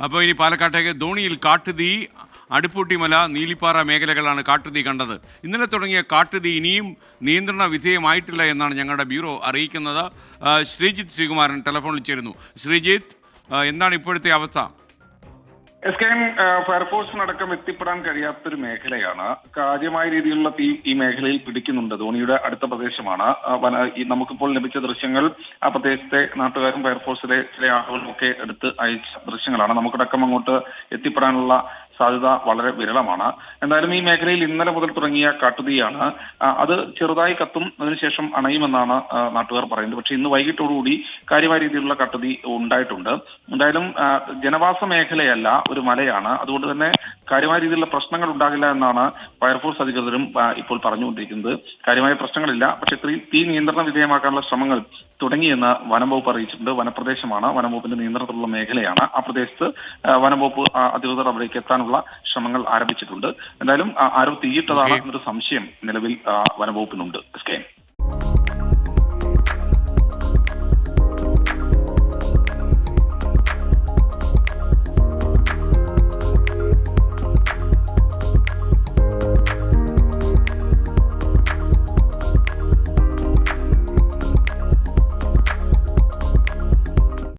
അപ്പോൾ ഇനി പാലക്കാട്ടേക്ക് ധോണിയിൽ കാട്ടുതീ, അടുപ്പൂട്ടിമല, നീലിപ്പാറ മേഖലകളാണ് കാട്ടുതീ കണ്ടത്. ഇന്നലെ തുടങ്ങിയ കാട്ടുതീ ഇനിയും നിയന്ത്രണ വിധേയമായിട്ടില്ല എന്നാണ് ഞങ്ങളുടെ ബ്യൂറോ അറിയിക്കുന്നത്. ശ്രീജിത്ത് ശ്രീകുമാരൻ ടെലിഫോണിൽ ചേരുന്നു. ശ്രീജിത്ത്, എന്താണ് ഇപ്പോഴത്തെ അവസ്ഥ? എസ്കെഎൻ ഫയർഫോഴ്സിനടക്കം എത്തിപ്പെടാൻ കഴിയാത്തൊരു മേഖലയാണ്. കാര്യമായ രീതിയിലുള്ള തീ ഈ മേഖലയിൽ പിടിക്കുന്നുണ്ട്. ധോണിയുടെ അടുത്ത പ്രദേശമാണ്. നമുക്കിപ്പോൾ ലഭിച്ച ദൃശ്യങ്ങൾ ആ പ്രദേശത്തെ നാട്ടുകാരും ഫയർഫോഴ്സിലെ ചില ആളുകളും ഒക്കെ എടുത്ത് അയച്ച ദൃശ്യങ്ങളാണ്. നമുക്കടക്കം അങ്ങോട്ട് എത്തിപ്പെടാനുള്ള സാധ്യത വളരെ വിരളമാണ്. എന്തായാലും ഈ മേഖലയിൽ ഇന്നലെ മുതൽ തുടങ്ങിയ കാട്ടുതീയാണ്. അത് ചെറുതായി കത്തും, അതിനുശേഷം അണയുമെന്നാണ് നാട്ടുകാർ പറയുന്നത്. പക്ഷേ ഇന്ന് വൈകിട്ടോടുകൂടി കാര്യമായ രീതിയിലുള്ള കാട്ടുതീ ഉണ്ടായിട്ടുണ്ട്. എന്തായാലും ജനവാസ മേഖലയല്ല, ഒരു മലയാണ്. അതുകൊണ്ട് തന്നെ കാര്യമായ രീതിയിലുള്ള പ്രശ്നങ്ങൾ ഉണ്ടാകില്ല എന്നാണ് ഫയർഫോഴ്സ് അധികൃതരും ഇപ്പോൾ പറഞ്ഞുകൊണ്ടിരിക്കുന്നത്. കാര്യമായ പ്രശ്നങ്ങളില്ല, പക്ഷേ തീ നിയന്ത്രണ വിധേയമാക്കാനുള്ള ശ്രമങ്ങൾ തുടങ്ങിയെന്ന് വനം വകുപ്പ് അറിയിച്ചിട്ടുണ്ട്. വനപ്രദേശമാണ്, വനം വകുപ്പിന്റെ നിയന്ത്രണത്തിലുള്ള മേഖലയാണ്. ആ പ്രദേശത്ത് വനം വകുപ്പ് അധികൃതർ അവിടേക്ക് എത്താനുള്ള ശ്രമങ്ങൾ ആരംഭിച്ചിട്ടുണ്ട്. എന്തായാലും ആരോ തീയിട്ടതാണ് എന്നൊരു സംശയം നിലവിൽ വനം വകുപ്പിനുണ്ട്.